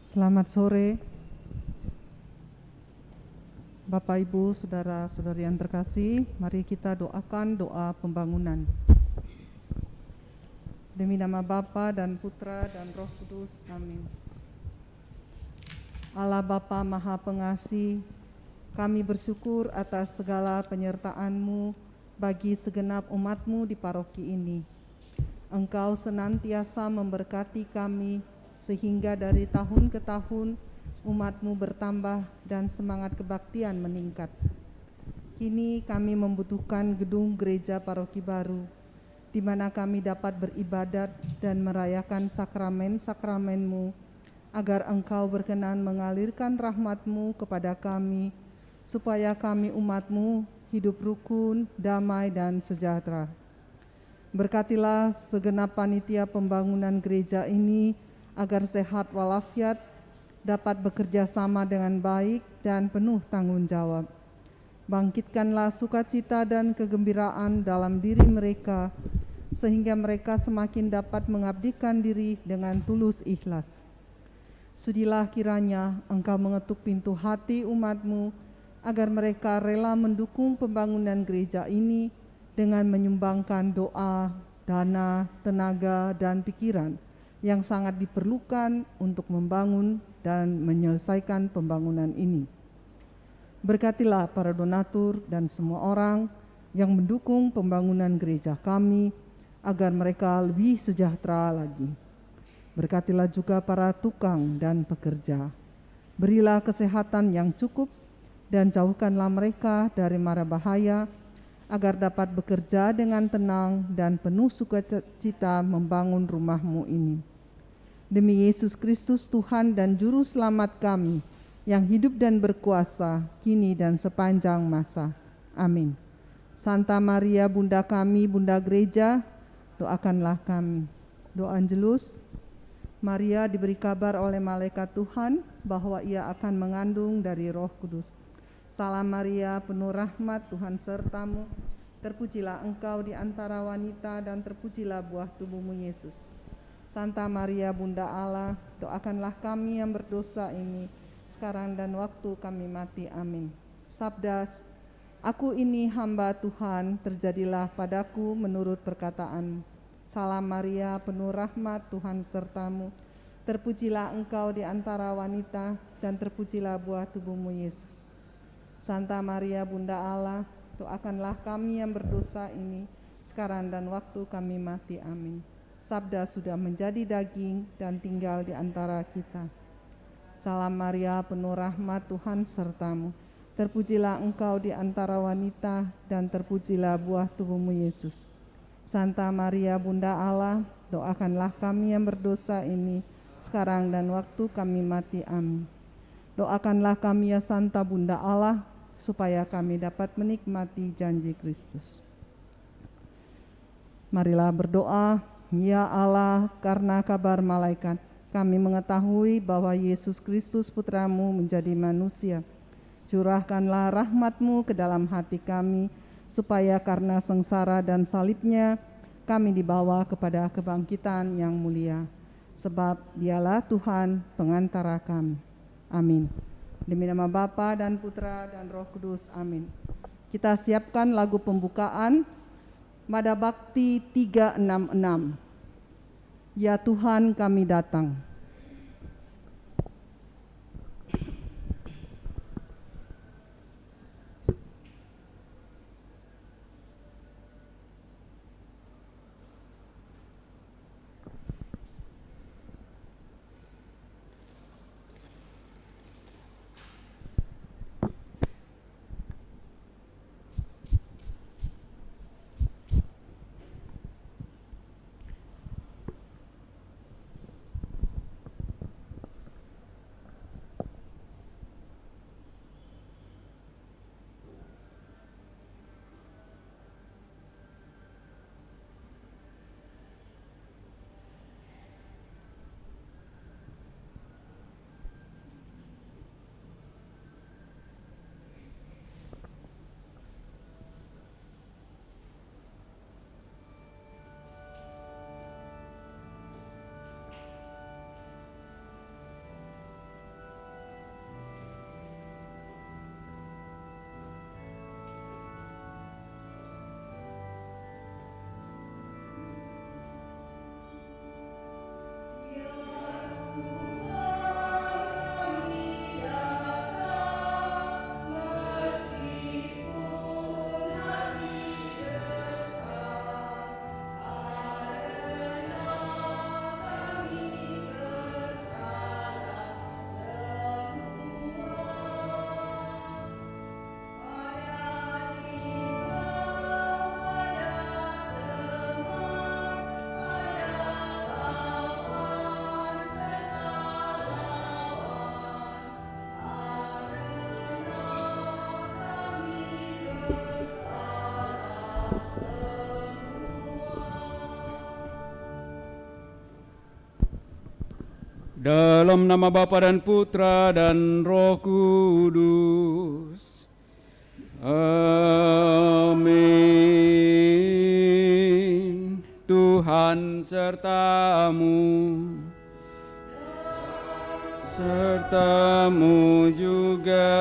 Selamat sore, Bapak Ibu, Saudara-saudari yang terkasih. Mari kita doakan doa pembangunan. Demi nama Bapa dan Putra dan Roh Kudus, amin. Allah Bapa Maha Pengasih, kami bersyukur atas segala penyertaan-Mu bagi segenap umat-Mu di paroki ini. Engkau senantiasa memberkati kami sehingga dari tahun ke tahun umat-Mu bertambah dan semangat kebaktian meningkat. Kini kami membutuhkan gedung gereja paroki baru, di mana kami dapat beribadat dan merayakan sakramen-sakramen-Mu, agar Engkau berkenan mengalirkan rahmat-Mu kepada kami, supaya kami umat-Mu hidup rukun, damai, dan sejahtera. Berkatilah segenap panitia pembangunan gereja ini, agar sehat walafiat, dapat bekerja sama dengan baik dan penuh tanggung jawab. Bangkitkanlah sukacita dan kegembiraan dalam diri mereka, sehingga mereka semakin dapat mengabdikan diri dengan tulus ikhlas. Sudilah kiranya Engkau mengetuk pintu hati umat-Mu, agar mereka rela mendukung pembangunan gereja ini dengan menyumbangkan doa, dana, tenaga, dan pikiran yang sangat diperlukan untuk membangun dan menyelesaikan pembangunan ini. Berkatilah para donatur dan semua orang yang mendukung pembangunan gereja kami, agar mereka lebih sejahtera lagi. Berkatilah juga para tukang dan pekerja. Berilah kesehatan yang cukup dan jauhkanlah mereka dari mara bahaya, agar dapat bekerja dengan tenang dan penuh sukacita membangun rumah-Mu ini. Demi Yesus Kristus Tuhan dan Juru Selamat kami, yang hidup dan berkuasa, kini dan sepanjang masa. Amin. Santa Maria Bunda kami, Bunda Gereja, doakanlah kami. Doa Angelus. Maria diberi kabar oleh malaikat Tuhan bahwa ia akan mengandung dari Roh Kudus. Salam Maria, penuh rahmat, Tuhan sertamu. Terpujilah engkau di antara wanita dan terpujilah buah tubuhmu Yesus. Santa Maria Bunda Allah, doakanlah kami yang berdosa ini, sekarang dan waktu kami mati. Amin. Sabda, aku ini hamba Tuhan, terjadilah padaku menurut perkataan. Salam Maria, penuh rahmat, Tuhan sertamu. Terpujilah engkau di antara wanita dan terpujilah buah tubuhmu Yesus. Santa Maria Bunda Allah, doakanlah kami yang berdosa ini, sekarang dan waktu kami mati. Amin. Sabda sudah menjadi daging dan tinggal di antara kita. Salam Maria, penuh rahmat, Tuhan sertamu. Terpujilah engkau di antara wanita dan terpujilah buah tubuhmu Yesus. Santa Maria Bunda Allah, doakanlah kami yang berdosa ini, sekarang dan waktu kami mati. Amin. Doakanlah kami ya Santa Bunda Allah, supaya kami dapat menikmati janji Kristus. Marilah berdoa. Ya Allah, karena kabar malaikat, kami mengetahui bahwa Yesus Kristus Putra-Mu menjadi manusia. Curahkanlah rahmat-Mu ke dalam hati kami, supaya karena sengsara dan salib-Nya, kami dibawa kepada kebangkitan yang mulia. Sebab Dialah Tuhan pengantara kami. Amin. Demi nama Bapa dan Putra dan Roh Kudus. Amin. Kita siapkan lagu pembukaan Mada Bakti 366. Ya Tuhan kami datang. Dalam nama Bapa dan Putra dan Roh Kudus. Amin. Tuhan sertamu, sertamu juga.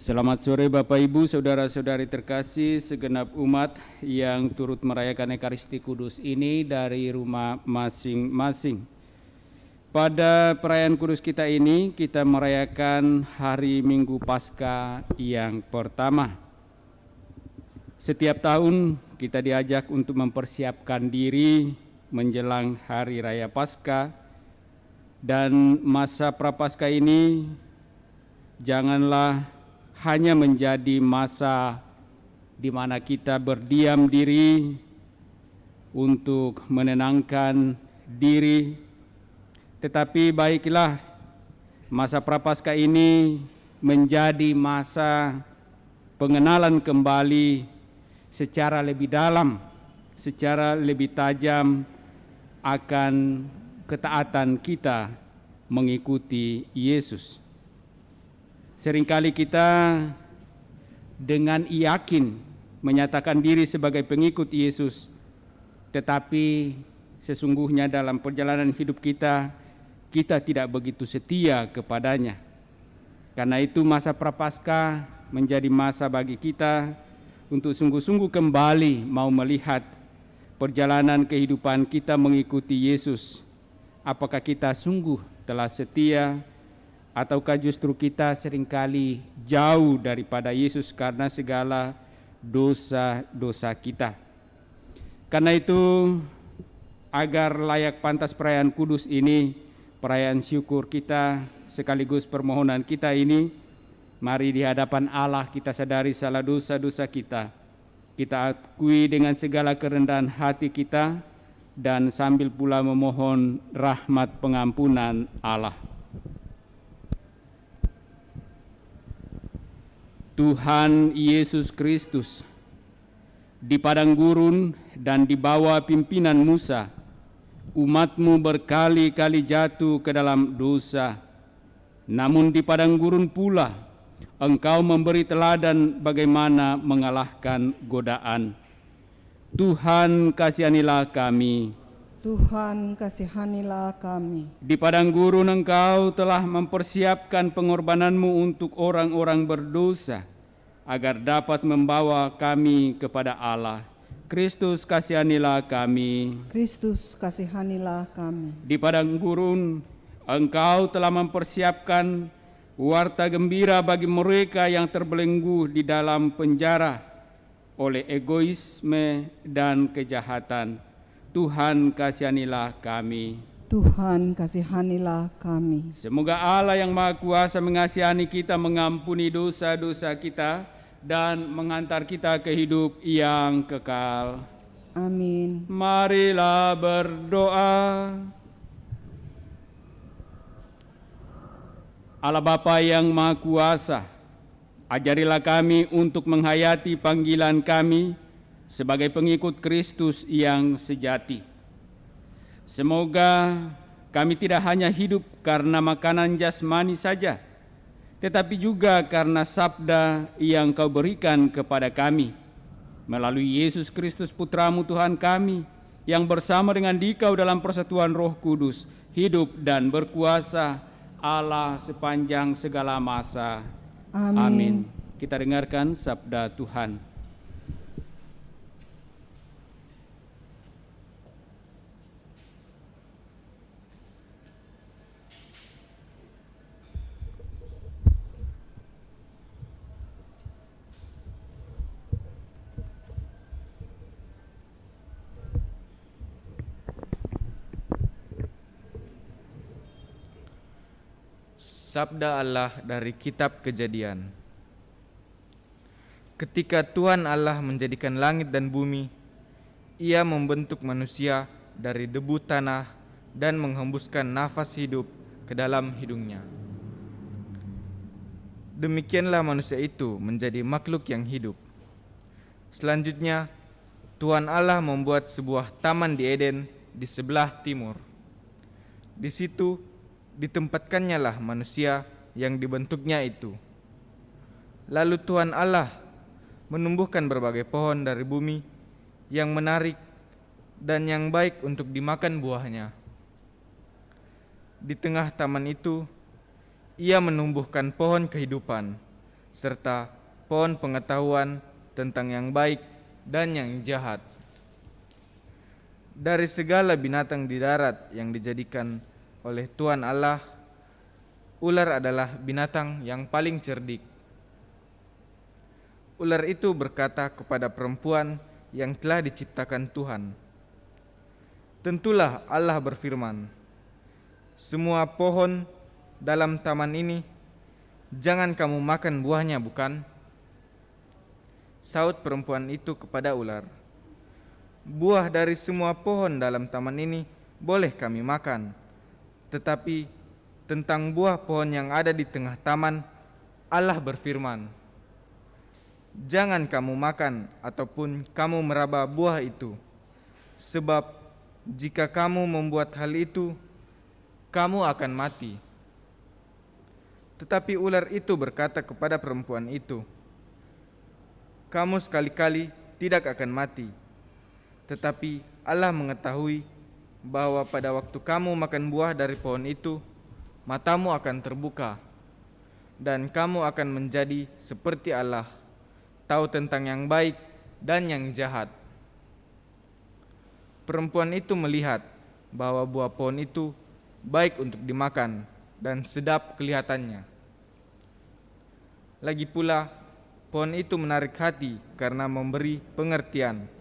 Selamat sore Bapak Ibu, Saudara-saudari terkasih, segenap umat yang turut merayakan Ekaristi Kudus ini dari rumah masing-masing. Pada perayaan Kudus kita ini, kita merayakan hari Minggu Paskah yang pertama. Setiap tahun kita diajak untuk mempersiapkan diri menjelang Hari Raya Paskah, dan masa Prapaskah ini janganlah hanya menjadi masa di mana kita berdiam diri untuk menenangkan diri, tetapi baiklah masa Prapaskah ini menjadi masa pengenalan kembali secara lebih dalam, secara lebih tajam akan ketaatan kita mengikuti Yesus. Seringkali kita dengan yakin menyatakan diri sebagai pengikut Yesus, tetapi sesungguhnya dalam perjalanan hidup kita tidak begitu setia kepadanya. Karena itu masa Prapaskah menjadi masa bagi kita untuk sungguh-sungguh kembali mau melihat perjalanan kehidupan kita mengikuti Yesus. Apakah kita sungguh telah setia, ataukah justru kita seringkali jauh daripada Yesus karena segala dosa-dosa kita. Karena itu, agar layak pantas perayaan kudus ini, perayaan syukur kita sekaligus permohonan kita ini, mari di hadapan Allah kita sadari salah dosa-dosa kita. Kita akui dengan segala kerendahan hati kita dan sambil pula memohon rahmat pengampunan Allah. Tuhan Yesus Kristus, di padang gurun dan di bawah pimpinan Musa, umat-Mu berkali-kali jatuh ke dalam dosa. Namun di padang gurun pula, Engkau memberi teladan bagaimana mengalahkan godaan. Tuhan kasihanilah kami. Tuhan kasihanilah kami. Di padang gurun Engkau telah mempersiapkan pengorbanan-Mu untuk orang-orang berdosa, agar dapat membawa kami kepada Allah. Kristus kasihanilah kami. Kristus kasihanilah kami. Di padang gurun Engkau telah mempersiapkan warta gembira bagi mereka yang terbelenggu di dalam penjara oleh egoisme dan kejahatan. Tuhan kasihanilah kami. Tuhan kasihanilah kami. Semoga Allah yang Maha Kuasa mengasihani kita, mengampuni dosa-dosa kita, dan mengantar kita ke hidup yang kekal. Amin. Marilah berdoa. Allah Bapa yang Maha Kuasa, ajarilah kami untuk menghayati panggilan kami sebagai pengikut Kristus yang sejati. Semoga kami tidak hanya hidup karena makanan jasmani saja, tetapi juga karena sabda yang Kau berikan kepada kami melalui Yesus Kristus Putra-Mu Tuhan kami, yang bersama dengan Dikau dalam persatuan Roh Kudus hidup dan berkuasa Allah sepanjang segala masa. Amin. Kita dengarkan sabda Tuhan. Sabda Allah dari Kitab Kejadian. Ketika Tuhan Allah menjadikan langit dan bumi, Ia membentuk manusia dari debu tanah dan menghembuskan nafas hidup ke dalam hidungnya. Demikianlah manusia itu menjadi makhluk yang hidup. Selanjutnya, Tuhan Allah membuat sebuah taman di Eden di sebelah timur. Di situ ditempatkannya lah manusia yang dibentuknya itu. Lalu Tuhan Allah menumbuhkan berbagai pohon dari bumi yang menarik dan yang baik untuk dimakan buahnya. Di tengah taman itu, Ia menumbuhkan pohon kehidupan, serta pohon pengetahuan tentang yang baik dan yang jahat. Dari segala binatang di darat yang dijadikan oleh Tuhan Allah, ular adalah binatang yang paling cerdik. Ular itu berkata kepada perempuan yang telah diciptakan Tuhan, "Tentulah Allah berfirman, semua pohon dalam taman ini jangan kamu makan buahnya, bukan?" Saut perempuan itu kepada ular, "Buah dari semua pohon dalam taman ini boleh kami makan, tetapi tentang buah pohon yang ada di tengah taman, Allah berfirman, jangan kamu makan ataupun kamu meraba buah itu, sebab jika kamu membuat hal itu, kamu akan mati." Tetapi ular itu berkata kepada perempuan itu, "Kamu sekali-kali tidak akan mati. Tetapi Allah mengetahui bahwa pada waktu kamu makan buah dari pohon itu, matamu akan terbuka, dan kamu akan menjadi seperti Allah, tahu tentang yang baik dan yang jahat." Perempuan itu melihat bahwa buah pohon itu baik untuk dimakan dan sedap kelihatannya. Lagi pula, pohon itu menarik hati karena memberi pengertian.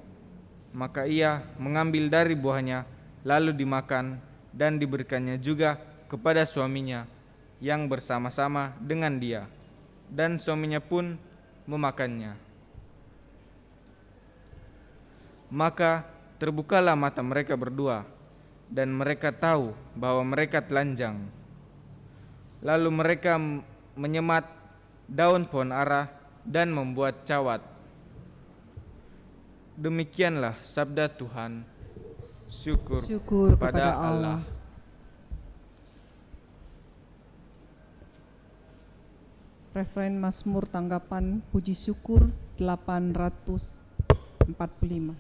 Maka ia mengambil dari buahnya, lalu dimakan dan diberikannya juga kepada suaminya yang bersama-sama dengan dia, dan suaminya pun memakannya. Maka terbukalah mata mereka berdua, dan mereka tahu bahwa mereka telanjang. Lalu mereka menyemat daun pohon ara dan membuat cawat. Demikianlah sabda Tuhan. Syukur kepada Allah. Referen Mazmur tanggapan puji syukur 845.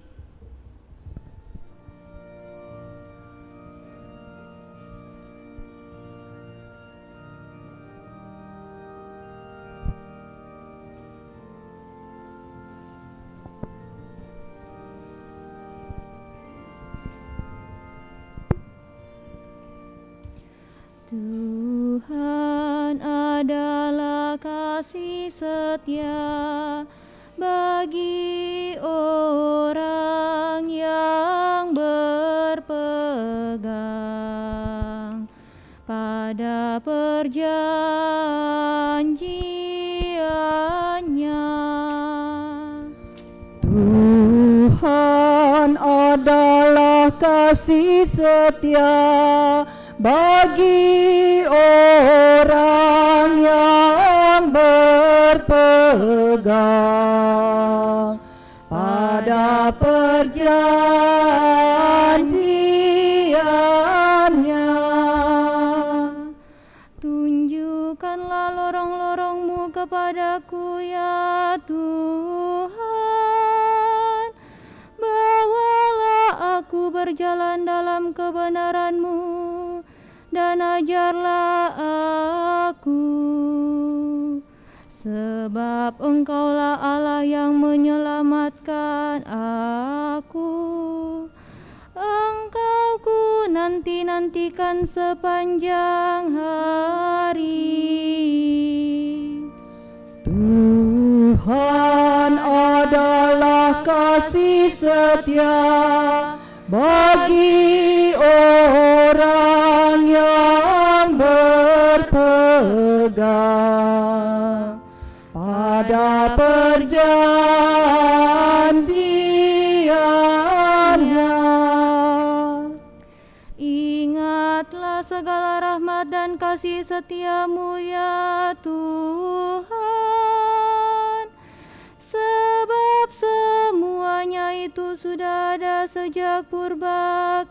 Tuhan adalah kasih setia bagi orang yang berpegang pada perjanjiannya. Tuhan adalah kasih setia bagi orang yang berpegang pada perjanjiannya. Tunjukkanlah lorong-lorong-Mu kepadaku, ya Tuhan. Bawalah aku berjalan dalam kebenaran-Mu, dan ajarlah aku, sebab Engkaulah Allah yang menyelamatkan aku. Engkau ku nanti-nantikan sepanjang hari. Tuhan adalah kasih setia bagi orang yang berpegang pada perjanjiannya. Ingatlah segala rahmat dan kasih setia-Mu, ya Tuhan, sebab semuanya itu sudah ada sejak purbakala.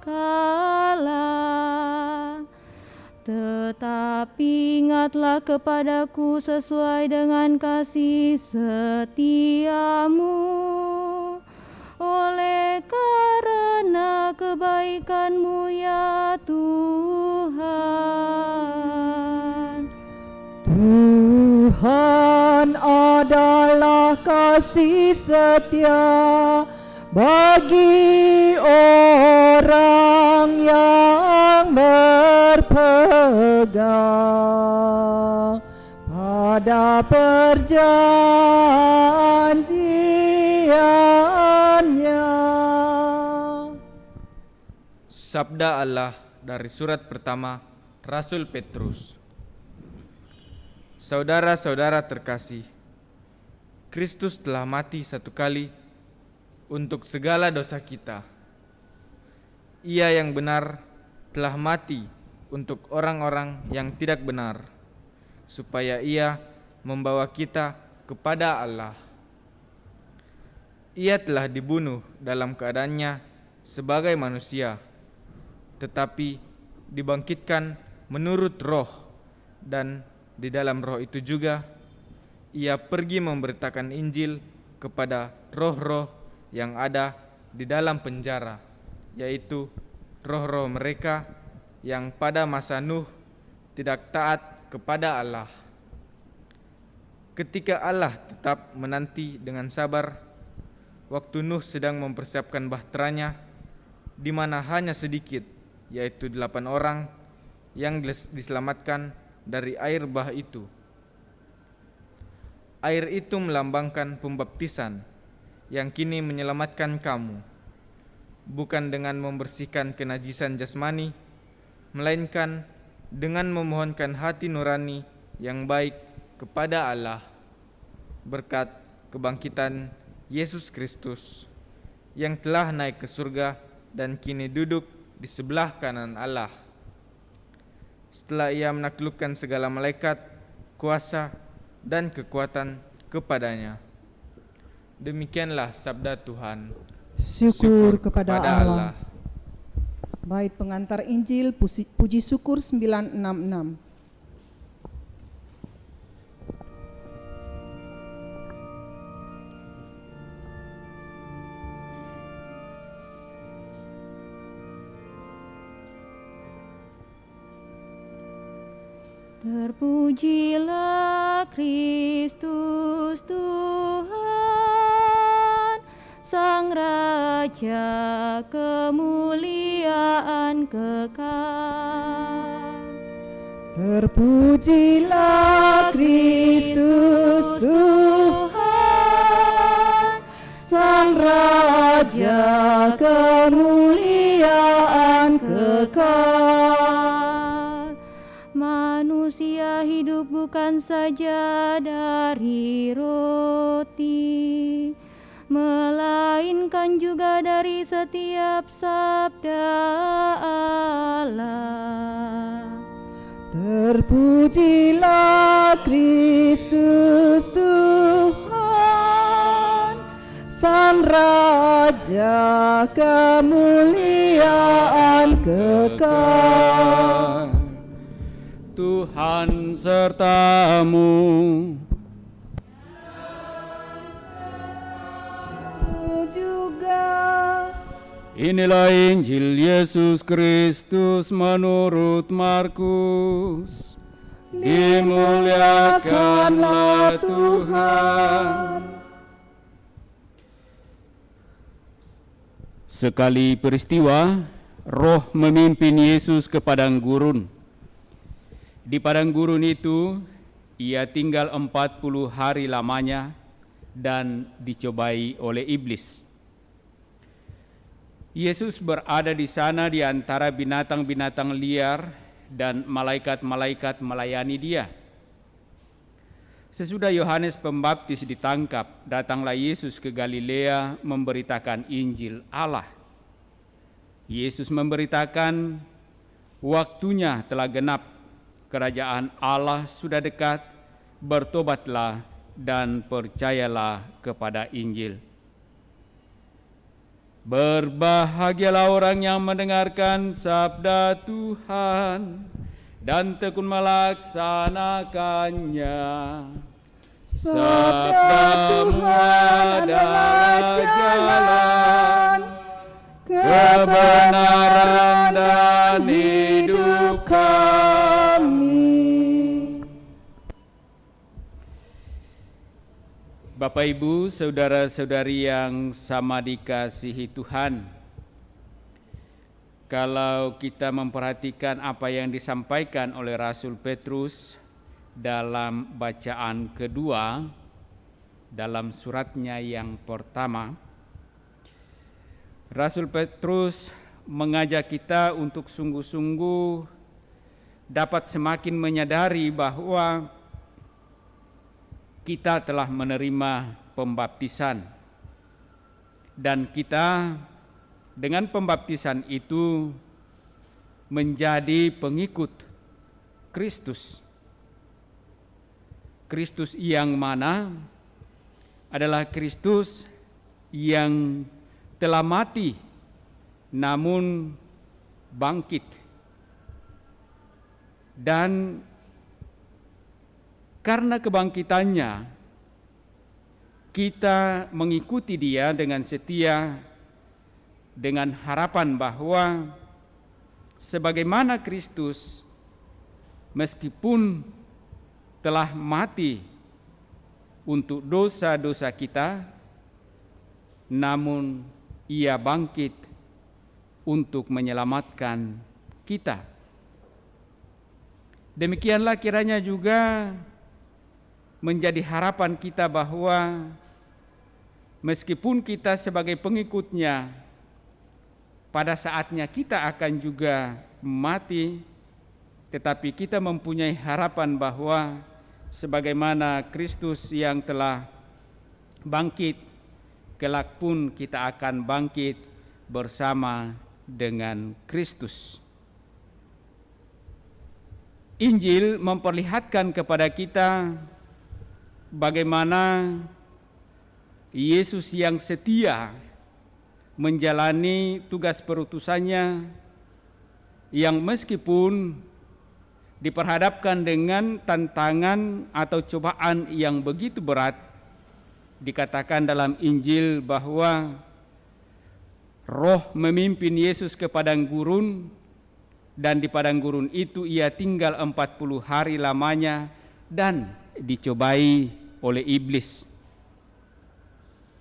Tetapi ingatlah kepadaku sesuai dengan kasih setiamu, oleh karena kebaikan-Mu ya Tuhan. Tuhan adalah kasih setia bagi orang yang berpegang pada perjanjiannya. Sabda Allah dari surat pertama Rasul Petrus. Saudara-saudara terkasih, Kristus telah mati satu kali untuk segala dosa kita. Ia yang benar telah mati untuk orang-orang yang tidak benar, supaya Ia membawa kita kepada Allah. Ia telah dibunuh dalam keadaannya sebagai manusia, tetapi dibangkitkan menurut roh, dan di dalam roh itu juga Ia pergi memberitakan Injil kepada roh-roh yang ada di dalam penjara, yaitu roh-roh mereka yang pada masa Nuh tidak taat kepada Allah. Ketika Allah tetap menanti dengan sabar waktu Nuh sedang mempersiapkan bahteranya, di mana hanya sedikit, yaitu 8 orang yang diselamatkan dari air bah itu. Air itu melambangkan pembaptisan yang kini menyelamatkan kamu, bukan dengan membersihkan kenajisan jasmani, melainkan dengan memohonkan hati nurani yang baik kepada Allah, berkat kebangkitan Yesus Kristus, yang telah naik ke surga dan kini duduk di sebelah kanan Allah. Setelah Ia menaklukkan segala malaikat, kuasa, dan kekuatan kepadanya. Demikianlah sabda Tuhan. Syukur kepada Allah. Bait pengantar Injil Puji Syukur 966. Terpujilah Kristus Tuhan, Sang Raja kemuliaan kekal. Terpujilah Kristus Tuhan, Sang Raja kemuliaan kekal. Manusia hidup bukan saja dari roti, melainkan juga dari setiap sabda Allah. Terpujilah Kristus Tuhan, Sang Raja kemuliaan kekal. Tuhan sertamu. Juga Inilah Injil Yesus Kristus menurut Markus. Dimuliakanlah Tuhan. Sekali peristiwa, Roh memimpin Yesus ke padang gurun. Di padang gurun itu, Ia tinggal 40 hari lamanya dan dicobai oleh iblis. Yesus berada di sana di antara binatang-binatang liar dan malaikat-malaikat melayani Dia. Sesudah Yohanes Pembaptis ditangkap, datanglah Yesus ke Galilea memberitakan Injil Allah. Yesus memberitakan, waktunya telah genap, kerajaan Allah sudah dekat, bertobatlah dan percayalah kepada Injil. Berbahagialah orang yang mendengarkan sabda Tuhan dan tekun melaksanakannya. Sabda Tuhan adalah jalan, kebenaran dan hidup kami. Bapak, Ibu, saudara-saudari yang sama dikasihi Tuhan, kalau kita memperhatikan apa yang disampaikan oleh Rasul Petrus dalam bacaan kedua, dalam suratnya yang pertama, Rasul Petrus mengajak kita untuk sungguh-sungguh dapat semakin menyadari bahwa kita telah menerima pembaptisan, dan kita dengan pembaptisan itu menjadi pengikut Kristus. Kristus yang mana adalah Kristus yang telah mati namun bangkit, dan karena kebangkitannya kita mengikuti Dia dengan setia, dengan harapan bahwa sebagaimana Kristus meskipun telah mati untuk dosa-dosa kita, namun Ia bangkit untuk menyelamatkan kita. Demikianlah kiranya juga menjadi harapan kita bahwa meskipun kita sebagai pengikutnya, pada saatnya kita akan juga mati, tetapi kita mempunyai harapan bahwa sebagaimana Kristus yang telah bangkit, kelak pun kita akan bangkit bersama dengan Kristus. Injil memperlihatkan kepada kita bagaimana Yesus yang setia menjalani tugas perutusannya, yang meskipun diperhadapkan dengan tantangan atau cobaan yang begitu berat, dikatakan dalam Injil bahwa Roh memimpin Yesus ke padang gurun, dan di padang gurun itu Ia tinggal 40 hari lamanya dan dicobai oleh iblis.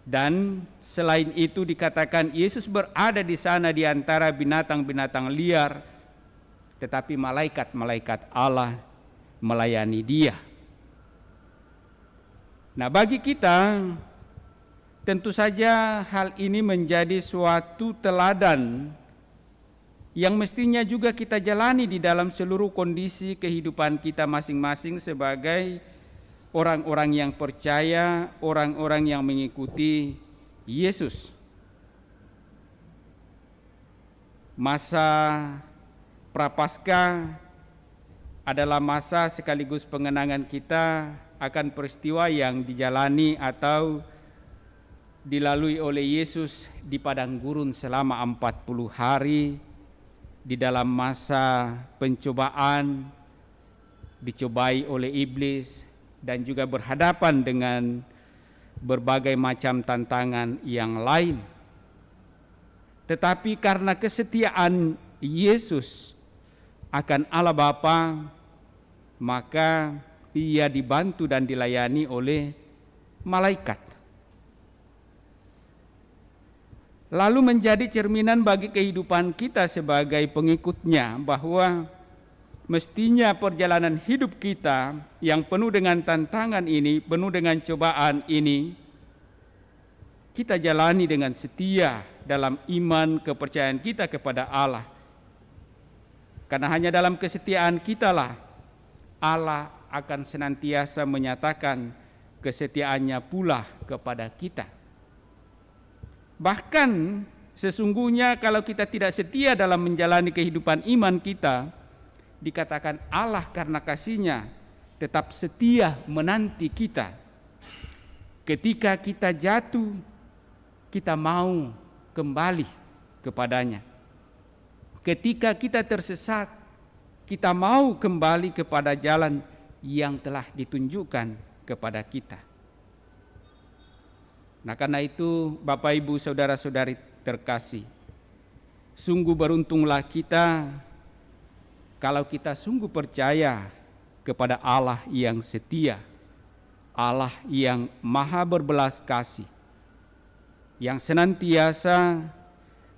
Dan selain itu dikatakan Yesus berada di sana di antara binatang-binatang liar, tetapi malaikat-malaikat Allah melayani Dia. Nah, bagi kita tentu saja hal ini menjadi suatu teladan yang mestinya juga kita jalani di dalam seluruh kondisi kehidupan kita masing-masing sebagai orang-orang yang percaya, orang-orang yang mengikuti Yesus. Masa Prapaskah adalah masa sekaligus pengenangan kita akan peristiwa yang dijalani atau dilalui oleh Yesus di padang gurun selama 40 hari di dalam masa pencobaan, dicobai oleh iblis dan juga berhadapan dengan berbagai macam tantangan yang lain. Tetapi karena kesetiaan Yesus akan Allah Bapa, maka Ia dibantu dan dilayani oleh malaikat. Lalu menjadi cerminan bagi kehidupan kita sebagai pengikutnya bahwa mestinya perjalanan hidup kita yang penuh dengan tantangan ini, penuh dengan cobaan ini, kita jalani dengan setia dalam iman kepercayaan kita kepada Allah. Karena hanya dalam kesetiaan kitalah Allah akan senantiasa menyatakan kesetiaannya pula kepada kita. Bahkan sesungguhnya kalau kita tidak setia dalam menjalani kehidupan iman kita, dikatakan Allah karena kasih-Nya tetap setia menanti kita. Ketika kita jatuh, kita mau kembali kepadanya. Ketika kita tersesat, kita mau kembali kepada jalan yang telah ditunjukkan kepada kita. Nah, karena itu Bapak Ibu saudara-saudari terkasih, sungguh beruntunglah kita kalau kita sungguh percaya kepada Allah yang setia, Allah yang maha berbelas kasih, yang senantiasa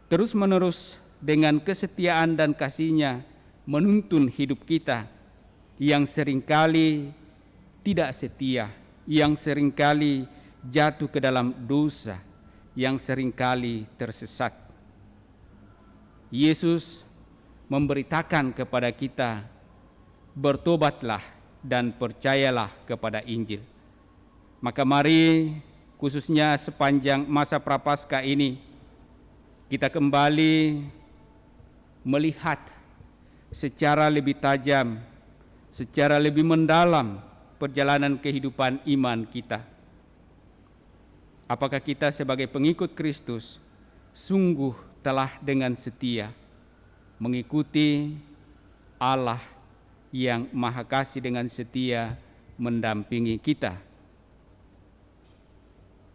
terus-menerus dengan kesetiaan dan kasih-Nya menuntun hidup kita, yang seringkali tidak setia, yang seringkali jatuh ke dalam dosa, yang seringkali tersesat. Yesus memberitakan kepada kita, bertobatlah dan percayalah kepada Injil. Maka mari khususnya sepanjang masa Prapaskah ini kita kembali melihat secara lebih tajam, secara lebih mendalam perjalanan kehidupan iman kita. Apakah kita sebagai pengikut Kristus sungguh telah dengan setia mengikuti Allah yang Maha Kasih dengan setia mendampingi kita?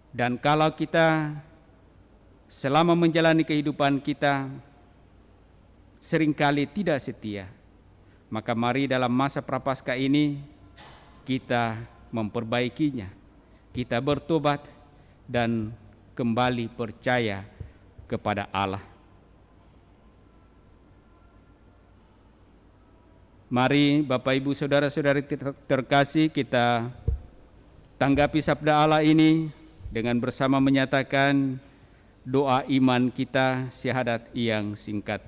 Dan kalau kita selama menjalani kehidupan kita seringkali tidak setia, maka mari dalam masa Prapaskah ini kita memperbaikinya, kita bertobat dan kembali percaya kepada Allah. Mari Bapak Ibu saudara-saudari terkasih, kita tanggapi sabda Allah ini dengan bersama menyatakan doa iman kita syahadat yang singkat.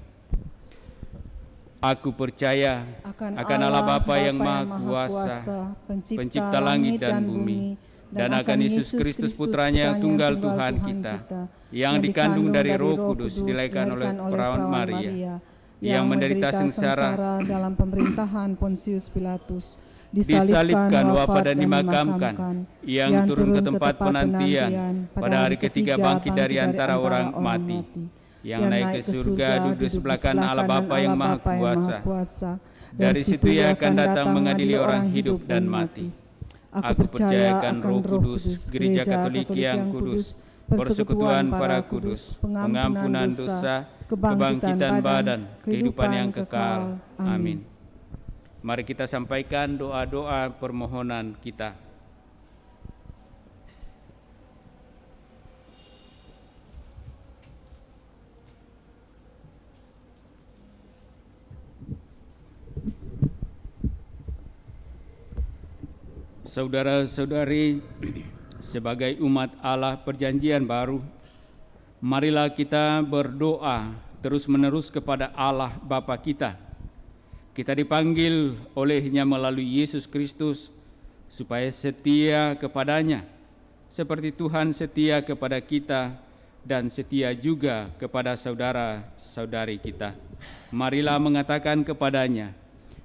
Aku percaya akan Allah Bapa yang Maha Kuasa, pencipta langit dan bumi, dan akan Yesus Kristus Putranya yang tunggal Tuhan kita, yang dikandung dari Roh Kudus, dilahirkan oleh perawan Maria, yang menderita sengsara dalam pemerintahan Pontius Pilatus, disalibkan, wafat dan dimakamkan, yang turun ke tempat penantian, pada hari ketiga bangkit dari antara orang mati, yang naik ke surga, duduk di sebelah kanan Allah Bapa yang Maha Kuasa. Dari situ Ia akan datang mengadili orang hidup dan mati. Aku percaya akan Roh Kudus, Gereja Katolik yang kudus, persekutuan para kudus, pengampunan dosa, kebangkitan badan, kehidupan yang kekal. Amin. Mari kita sampaikan doa-doa permohonan kita. Saudara-saudari, sebagai umat Allah perjanjian baru, marilah kita berdoa terus-menerus kepada Allah Bapa kita. Kita dipanggil oleh-Nya melalui Yesus Kristus supaya setia kepadanya, seperti Tuhan setia kepada kita dan setia juga kepada saudara-saudari kita. Marilah mengatakan kepadanya,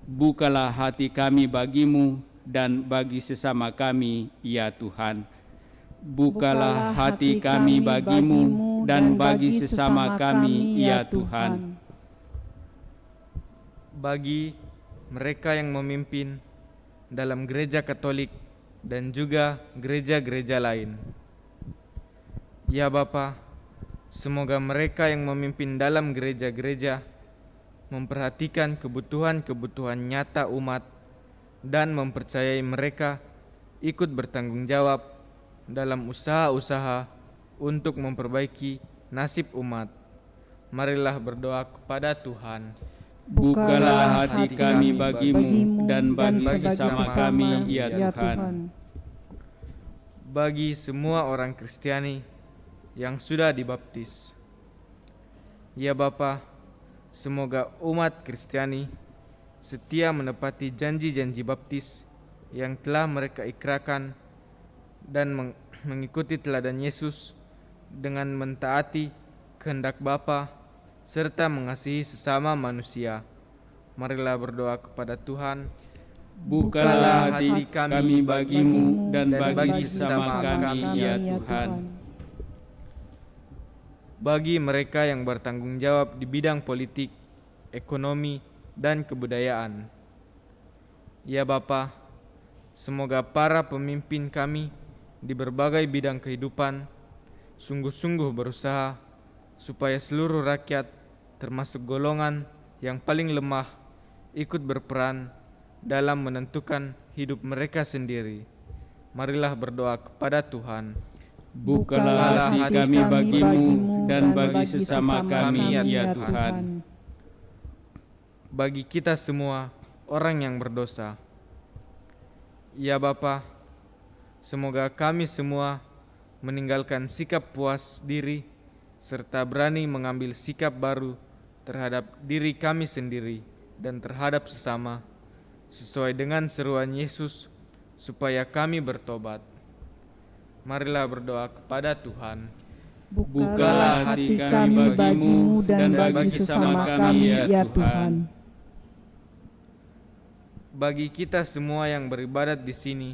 bukalah hati kami bagimu dan bagi sesama kami, ya Tuhan. Bukalah hati kami bagimu dan bagi sesama kami, ya Tuhan. Bagi mereka yang memimpin dalam gereja Katolik dan juga gereja-gereja lain, ya Bapa, semoga mereka yang memimpin dalam gereja-gereja memperhatikan kebutuhan-kebutuhan nyata umat dan mempercayai mereka ikut bertanggung jawab dalam usaha-usaha untuk memperbaiki nasib umat. Marilah berdoa kepada Tuhan. Bukalah hati kami bagimu dan bagi sesama kami, ya Tuhan. Bagi semua orang Kristiani yang sudah dibaptis, ya Bapa, semoga umat Kristiani setia menepati janji-janji baptis yang telah mereka ikrarkan dan mengikuti teladan Yesus dengan mentaati kehendak Bapa serta mengasihi sesama manusia. Marilah berdoa kepada Tuhan. Bukalah hati kami bagimu dan bagi sesama kami, ya Tuhan. Bagi mereka yang bertanggung jawab di bidang politik, ekonomi, dan kebudayaan. Ya Bapa, semoga para pemimpin kami di berbagai bidang kehidupan sungguh-sungguh berusaha supaya seluruh rakyat, termasuk golongan yang paling lemah, ikut berperan dalam menentukan hidup mereka sendiri. Marilah berdoa kepada Tuhan. Bukalah hati kami bagimu dan bagi sesama kami, ya Tuhan. Bagi kita semua orang yang berdosa. Ya Bapa, semoga kami semua meninggalkan sikap puas diri serta berani mengambil sikap baru terhadap diri kami sendiri dan terhadap sesama, sesuai dengan seruan Yesus supaya kami bertobat. Marilah berdoa kepada Tuhan. Bukalah hati kami bagimu dan bagi sesama kami, ya Tuhan. Bagi kita semua yang beribadat di sini,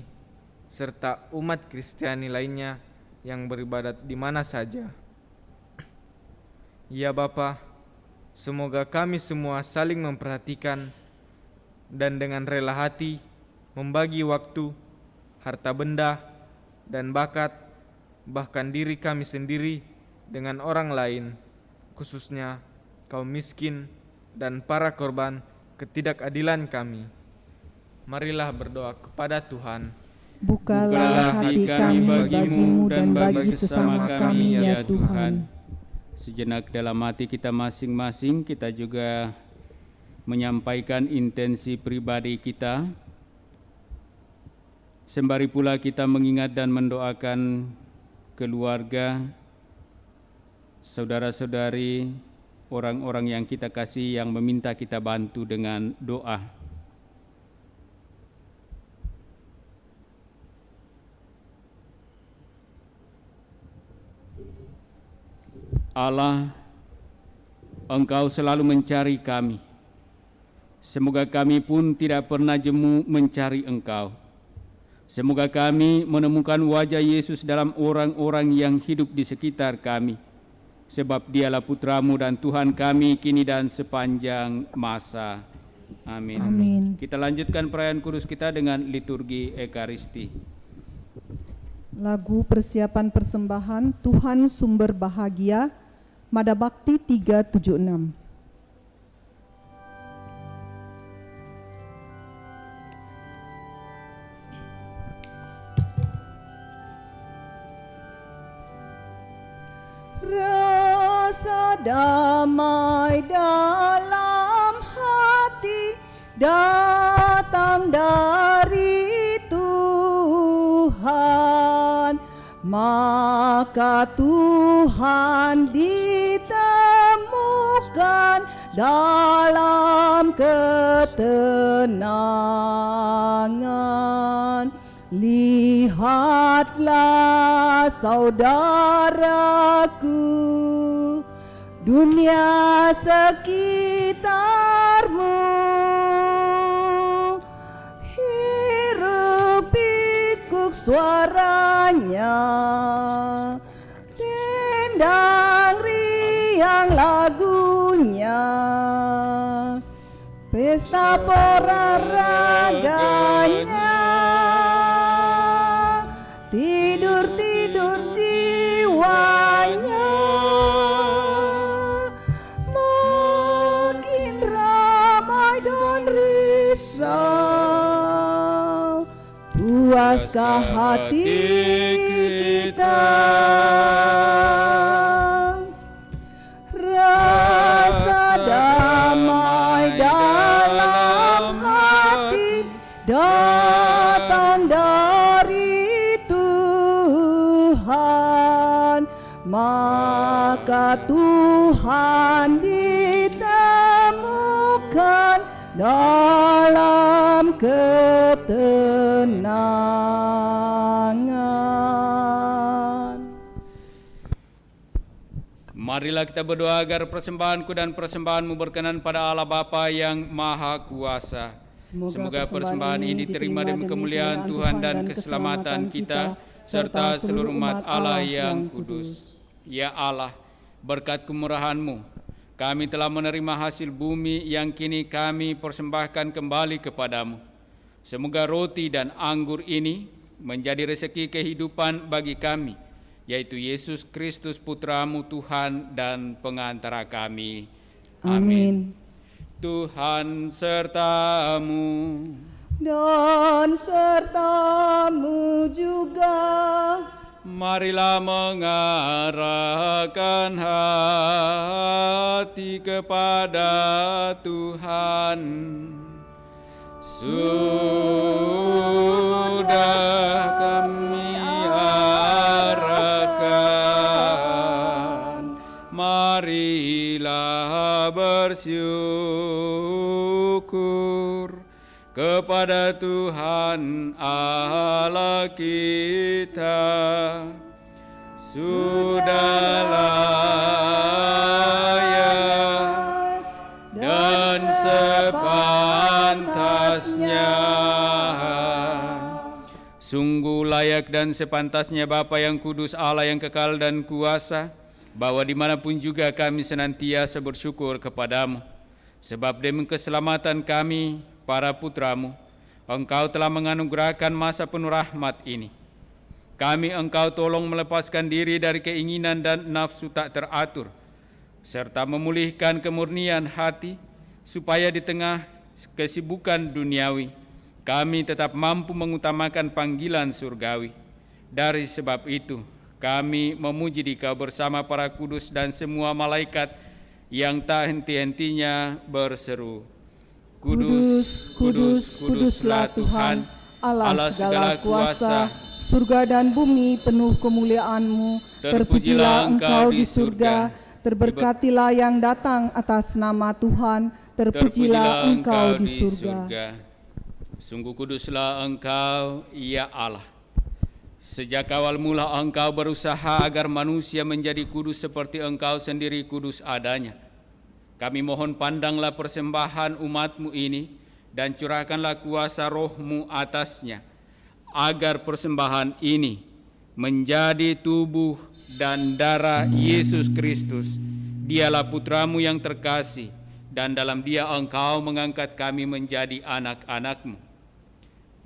serta umat Kristiani lainnya yang beribadat di mana saja. Ya Bapa, semoga kami semua saling memperhatikan dan dengan rela hati membagi waktu, harta benda, dan bakat, bahkan diri kami sendiri dengan orang lain, khususnya kaum miskin dan para korban ketidakadilan kami. Marilah berdoa kepada Tuhan. Bukalah hati kami bagimu dan bagi sesama kami, ya Tuhan. Sejenak dalam hati kita masing-masing, kita juga menyampaikan intensi pribadi kita. Sembari pula kita mengingat dan mendoakan keluarga, saudara-saudari, orang-orang yang kita kasih yang meminta kita bantu dengan doa. Allah, Engkau selalu mencari kami. Semoga kami pun tidak pernah jemu mencari Engkau. Semoga kami menemukan wajah Yesus dalam orang-orang yang hidup di sekitar kami, sebab Dialah Putra-Mu dan Tuhan kami kini dan sepanjang masa. Amin. Amin. Kita lanjutkan perayaan kudus kita dengan liturgi Ekaristi. Lagu persiapan persembahan Tuhan Sumber Bahagia, Mada Bakti 376. Rasa damai dalam hati datang dari Tuhan, maka Tuhan ditemukan dalam ketenangan. Lihatlah saudaraku, dunia sekitarmu, hiruk pikuk suaranya, dendang riang lagunya, pesta pora raganya, tidur-tidur jiwanya, makin ramai dan risau. Puaskah hati kita? Rasa damai dalam hati datang dari Tuhan, maka Tuhan ditemukan dalam ketenangan. Marilah kita berdoa agar persembahanku dan persembahanmu berkenan pada Allah Bapa yang Maha Kuasa. Semoga persembahan ini diterima demi kemuliaan Tuhan dan keselamatan kita, serta seluruh umat Allah yang kudus. Ya Allah, berkat kemurahan-Mu, kami telah menerima hasil bumi yang kini kami persembahkan kembali kepadamu. Semoga roti dan anggur ini menjadi rezeki kehidupan bagi kami, yaitu Yesus Kristus Putramu Tuhan dan pengantara kami. Amin. Tuhan sertamu. Dan sertamu juga. Marilah mengarahkan hati kepada Tuhan. Sudah kami arahkan, marilah bersyukur kepada Tuhan Allah kita. Sudah layak dan sepantasnya, sungguh layak dan sepantasnya Bapa yang kudus, Allah yang kekal dan kuasa, bahwa dimanapun juga kami senantiasa bersyukur kepadamu. Sebab demi keselamatan kami, para putramu, Engkau telah menganugerahkan masa penuh rahmat ini. Kami Engkau tolong melepaskan diri dari keinginan dan nafsu tak teratur, serta memulihkan kemurnian hati, supaya di tengah kesibukan duniawi, kami tetap mampu mengutamakan panggilan surgawi. Dari sebab itu, kami memuji Dikau bersama para kudus dan semua malaikat yang tak henti-hentinya berseru, Kudus, kudus, kuduslah Tuhan, Allah segala kuasa, surga dan bumi penuh kemuliaan-Mu. Terpujilah Engkau di surga, terberkatilah yang datang atas nama Tuhan, terpujilah Engkau di surga. Sungguh kuduslah Engkau, ya Allah. Sejak awal mula Engkau berusaha agar manusia menjadi kudus seperti Engkau sendiri kudus adanya. Kami mohon pandanglah persembahan umat-Mu ini dan curahkanlah kuasa Roh-Mu atasnya, agar persembahan ini menjadi tubuh dan darah Yesus Kristus. Dialah Putra-Mu yang terkasih, dan dalam Dia Engkau mengangkat kami menjadi anak-anak-Mu.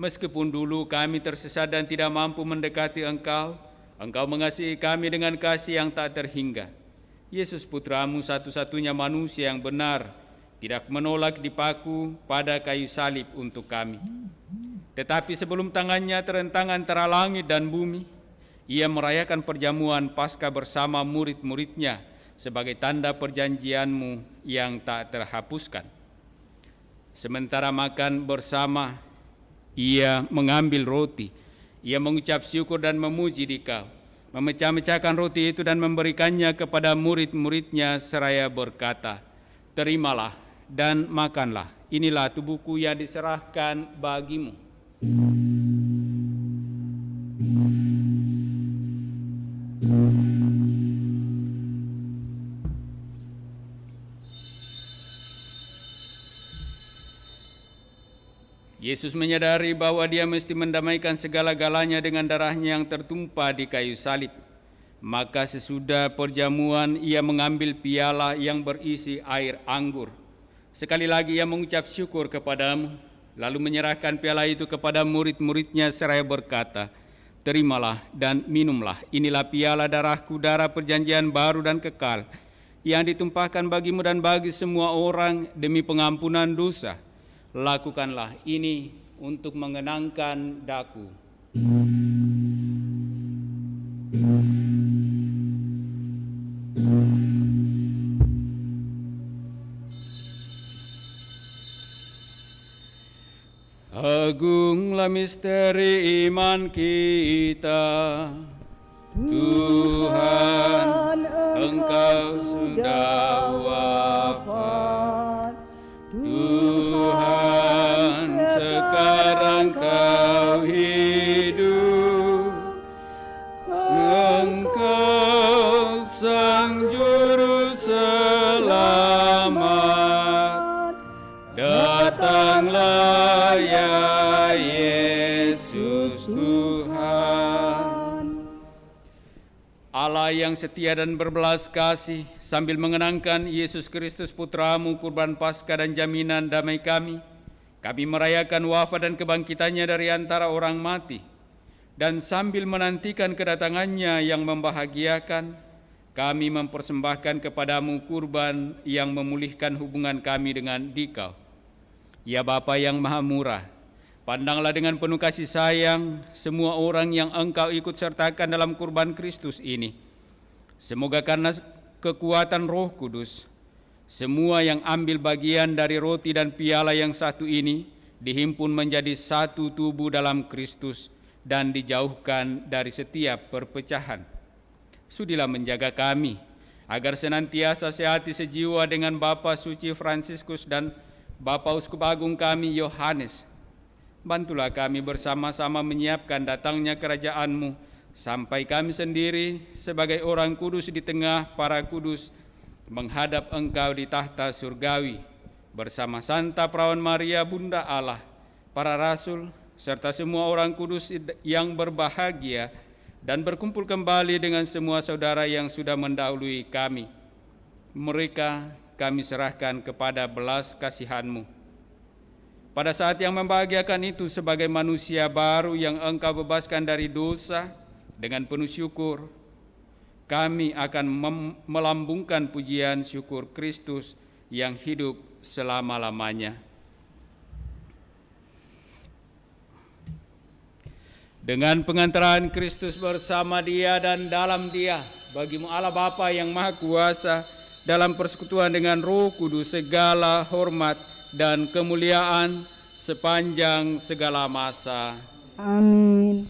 Meskipun dulu kami tersesat dan tidak mampu mendekati Engkau, Engkau mengasihi kami dengan kasih yang tak terhingga. Yesus Putra-Mu satu-satunya manusia yang benar, tidak menolak dipaku pada kayu salib untuk kami. Tetapi sebelum tangannya terentang antara langit dan bumi, Ia merayakan perjamuan Paskah bersama murid-muridnya sebagai tanda perjanjian-Mu yang tak terhapuskan. Sementara makan bersama, Ia mengambil roti, Ia mengucap syukur dan memuji Dikau, memecah-mecahkan roti itu dan memberikannya kepada murid-muridnya seraya berkata, Terimalah dan makanlah, inilah tubuhku yang diserahkan bagimu. Yesus menyadari bahwa Dia mesti mendamaikan segala-galanya dengan darahnya yang tertumpah di kayu salib. Maka sesudah perjamuan Ia mengambil piala yang berisi air anggur. Sekali lagi Ia mengucap syukur kepadamu, lalu menyerahkan piala itu kepada murid-muridnya seraya berkata, Terimalah dan minumlah, inilah piala darahku, darah perjanjian baru dan kekal, yang ditumpahkan bagimu dan bagi semua orang demi pengampunan dosa. Lakukanlah ini untuk mengenangkan daku. Agunglah misteri iman kita, Tuhan, Engkau sudah wafat. Tuhan, sekarang Kau hidup. Engkau Sang Juru Selamat. Datanglah ya Yesus Tuhan. Allah yang setia dan berbelas kasih, sambil mengenangkan Yesus Kristus Putra-Mu, kurban Paskah dan jaminan damai kami merayakan wafat dan kebangkitannya dari antara orang mati, dan sambil menantikan kedatangannya yang membahagiakan, kami mempersembahkan kepadamu kurban yang memulihkan hubungan kami dengan Dikau. Ya Bapa yang Maha Murah, pandanglah dengan penuh kasih sayang semua orang yang Engkau ikut sertakan dalam kurban Kristus ini. Semoga karena kekuatan Roh Kudus, semua yang ambil bagian dari roti dan piala yang satu ini dihimpun menjadi satu tubuh dalam Kristus dan dijauhkan dari setiap perpecahan. Sudilah menjaga kami, agar senantiasa sehati sejiwa dengan Bapa Suci Fransiskus dan Bapa Uskup Agung kami Yohanes. Bantulah kami bersama-sama menyiapkan datangnya kerajaan-Mu, sampai kami sendiri sebagai orang kudus di tengah para kudus menghadap Engkau di tahta surgawi, bersama Santa Perawan Maria Bunda Allah, para rasul, serta semua orang kudus yang berbahagia, dan berkumpul kembali dengan semua saudara yang sudah mendahului kami. Mereka kami serahkan kepada belas kasihan-Mu. Pada saat yang membahagiakan itu, sebagai manusia baru yang Engkau bebaskan dari dosa, dengan penuh syukur, kami akan melambungkan pujian syukur Kristus yang hidup selama-lamanya. Dengan pengantaran Kristus bersama Dia dan dalam Dia, bagimu Allah Bapa yang Maha Kuasa, dalam persekutuan dengan Roh Kudus, segala hormat dan kemuliaan sepanjang segala masa. Amin.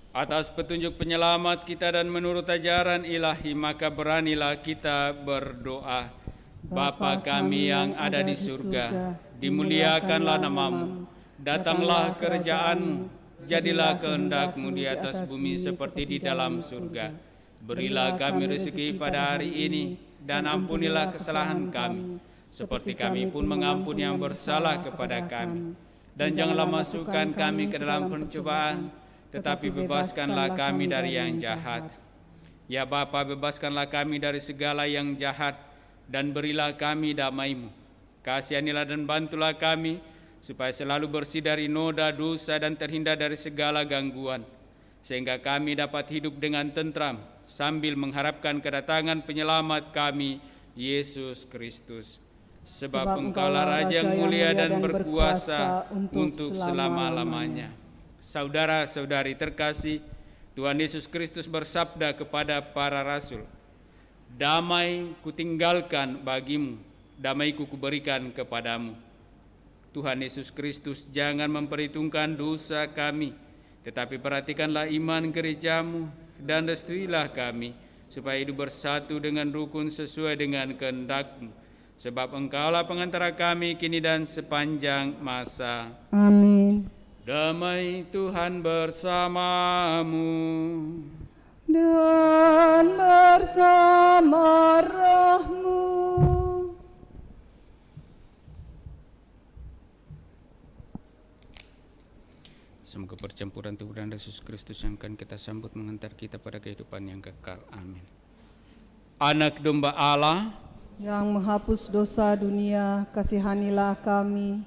Atas petunjuk penyelamat kita dan menurut ajaran ilahi, maka beranilah kita berdoa. Bapa kami yang ada di surga, dimuliakanlah nama-Mu. Datanglah kerajaan-Mu, jadilah kehendak-Mu di atas bumi seperti di dalam surga. Berilah kami rezeki pada hari ini, dan ampunilah kesalahan kami, seperti kami pun mengampuni yang bersalah kepada kami. Dan janganlah masukkan kami ke dalam pencobaan, tetapi bebaskanlah kami dari yang jahat. Ya Bapa, bebaskanlah kami dari segala yang jahat, dan berilah kami damai-Mu. Kasihanilah dan bantulah kami, supaya selalu bersih dari noda dosa dan terhindar dari segala gangguan, sehingga kami dapat hidup dengan tentram, sambil mengharapkan kedatangan penyelamat kami, Yesus Kristus. Sebab Engkaulah Raja yang mulia dan berkuasa untuk selama-lamanya. Saudara-saudari terkasih, Tuhan Yesus Kristus bersabda kepada para rasul, "Damai kutinggalkan bagimu, damai-Ku kuberikan kepadamu." Tuhan Yesus Kristus jangan memperhitungkan dosa kami, tetapi perhatikanlah iman gereja-Mu dan restuilah kami, supaya hidup bersatu dengan rukun sesuai dengan kehendak-Mu. Sebab Engkaulah pengantara kami kini dan sepanjang masa. Amin. Damai Tuhan bersamamu. Dan bersama rohmu. Semoga percampuran tubuh dan Yesus Kristus yang akan kita sambut mengantar kita pada kehidupan yang kekal. Amin. Anak domba Allah Yang menghapus dosa dunia, kasihanilah kami.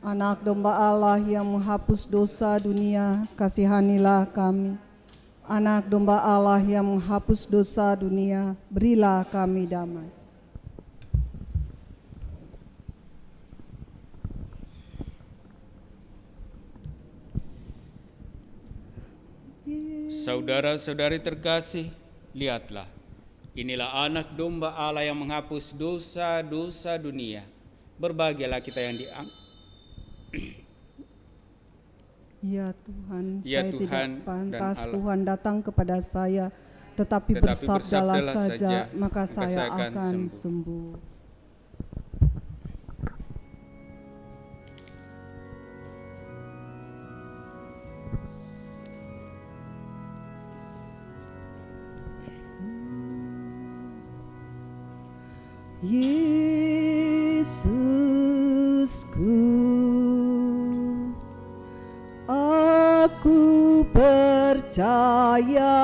Anak domba Allah yang menghapus dosa dunia, kasihanilah kami. Anak domba Allah yang menghapus dosa dunia, berilah kami damai. Saudara-saudari terkasih, lihatlah, inilah anak domba Allah yang menghapus dosa-dosa dunia. Berbahagialah kita yang Ya Tuhan, Ya saya Tuhan tidak pantas dan Allah. Tuhan datang kepada saya, tetapi bersabdalah saja, maka saya akan sembuh. Yesusku, aku percaya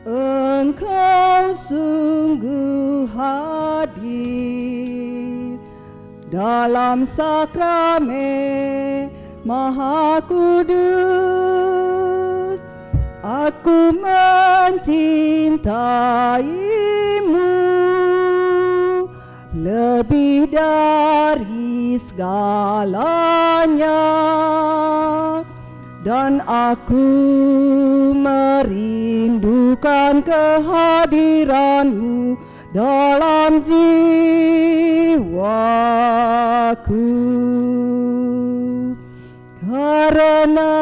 Engkau sungguh hadir dalam sakramen Maha Kudus. Aku mencintaimu lebih dari segalanya, dan aku merindukan kehadiranmu dalam jiwaku. Karena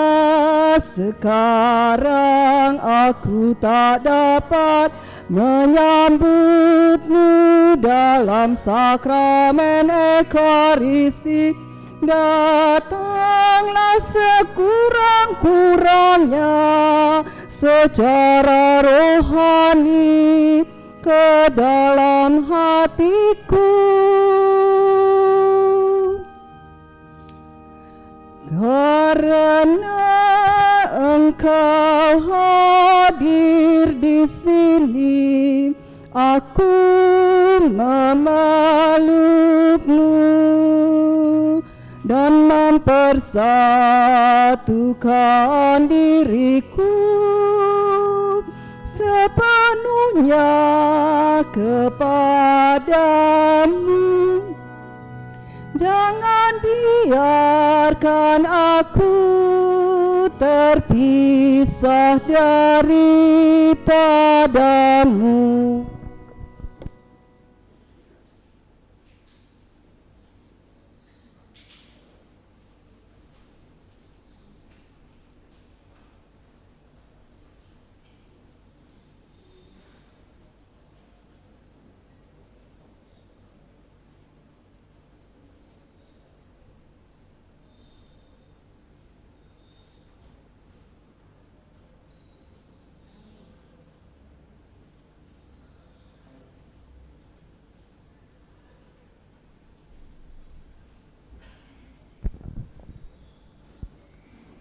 sekarang aku tak dapat menyambutmu dalam sakramen Ekaristi, datanglah sekurang-kurangnya secara rohani ke dalam hatiku. Karena Engkau hadir di sini, aku memelukmu dan mempersatukan diriku sepenuhnya kepadamu. Jangan biarkan aku terpisah daripadamu.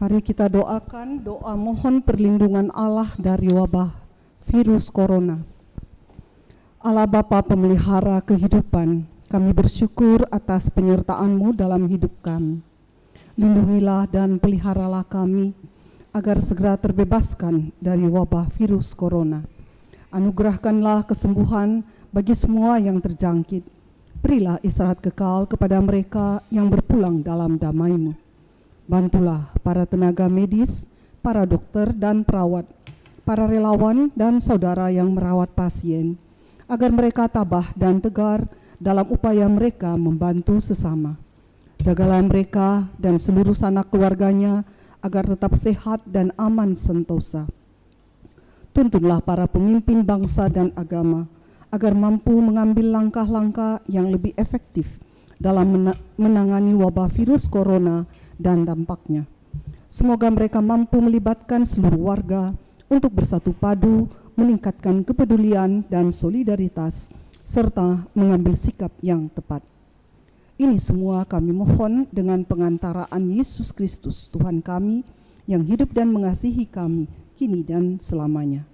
Mari kita doakan doa mohon perlindungan Allah dari wabah virus corona. Allah Bapa pemelihara kehidupan, kami bersyukur atas penyertaan-Mu dalam hidup kami. Lindungilah dan peliharalah kami agar segera terbebaskan dari wabah virus corona. Anugerahkanlah kesembuhan bagi semua yang terjangkit. Berilah istirahat kekal kepada mereka yang berpulang dalam damai-Mu. Bantulah para tenaga medis, para dokter dan perawat, para relawan dan saudara yang merawat pasien, agar mereka tabah dan tegar dalam upaya mereka membantu sesama. Jagalah mereka dan seluruh sanak keluarganya agar tetap sehat dan aman sentosa. Tuntunlah para pemimpin bangsa dan agama agar mampu mengambil langkah-langkah yang lebih efektif dalam menangani wabah virus corona dan dampaknya. Semoga mereka mampu melibatkan seluruh warga untuk bersatu padu, meningkatkan kepedulian dan solidaritas, serta mengambil sikap yang tepat. Ini semua kami mohon dengan pengantaraan Yesus Kristus, Tuhan kami, yang hidup dan mengasihi kami, kini dan selamanya.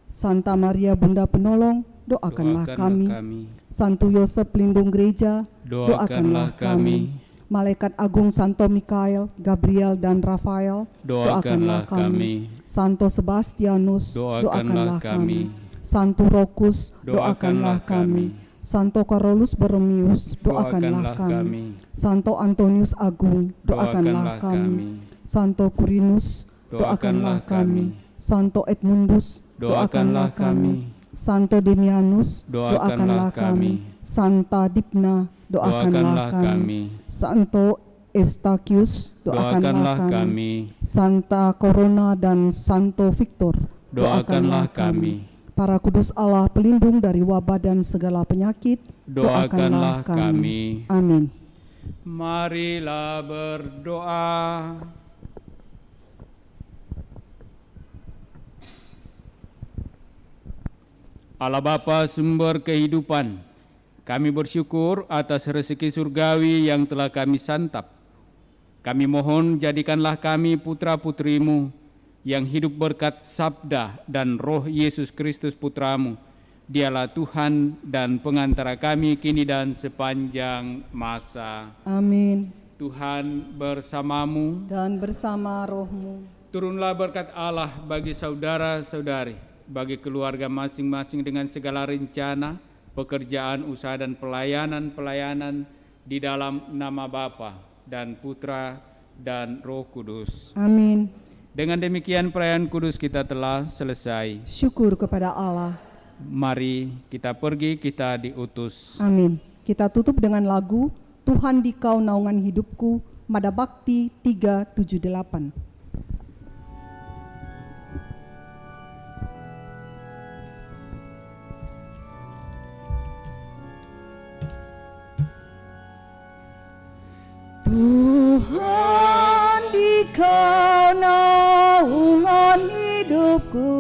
Santa Maria Bunda Penolong, doakanlah kami. Santo Yosef Pelindung Gereja, doakanlah kami. Malaikat Agung Santo Mikael, Gabriel dan Rafael, doakanlah kami. Santo Sebastianus, doakanlah kami. Santo Rokus, doakanlah kami. Santo Carolus Borromeus, doakanlah kami. Santo Antonius Agung, doakanlah kami. Santo Quirinus, doakanlah kami. Santo Edmundus, doakanlah kami. Santo Demianus, doakanlah kami. Santa Dipna, doakanlah kami. Santo Eustachius, doakanlah kami. Santa Corona dan Santo Victor, doakanlah kami. Para kudus Allah pelindung dari wabah dan segala penyakit, doakanlah kami. Amin. Marilah berdoa. Allah Bapa sumber kehidupan, kami bersyukur atas rezeki surgawi yang telah kami santap. Kami mohon jadikanlah kami putra-putrimu yang hidup berkat sabda dan roh Yesus Kristus Putramu. Dialah Tuhan dan pengantara kami kini dan sepanjang masa. Amin. Tuhan bersamamu. Dan bersama rohmu. Turunlah berkat Allah bagi saudara-saudari, bagi keluarga masing-masing dengan segala rencana, pekerjaan, usaha, dan pelayanan di dalam nama Bapa dan Putra dan Roh Kudus. Amin. Dengan demikian perayaan kudus kita telah selesai. Syukur kepada Allah. Mari kita pergi, kita diutus. Amin. Kita tutup dengan lagu Tuhan di Kau Naungan Hidupku, Mada Bakti 378. Tuhan di Kau naungan hidupku,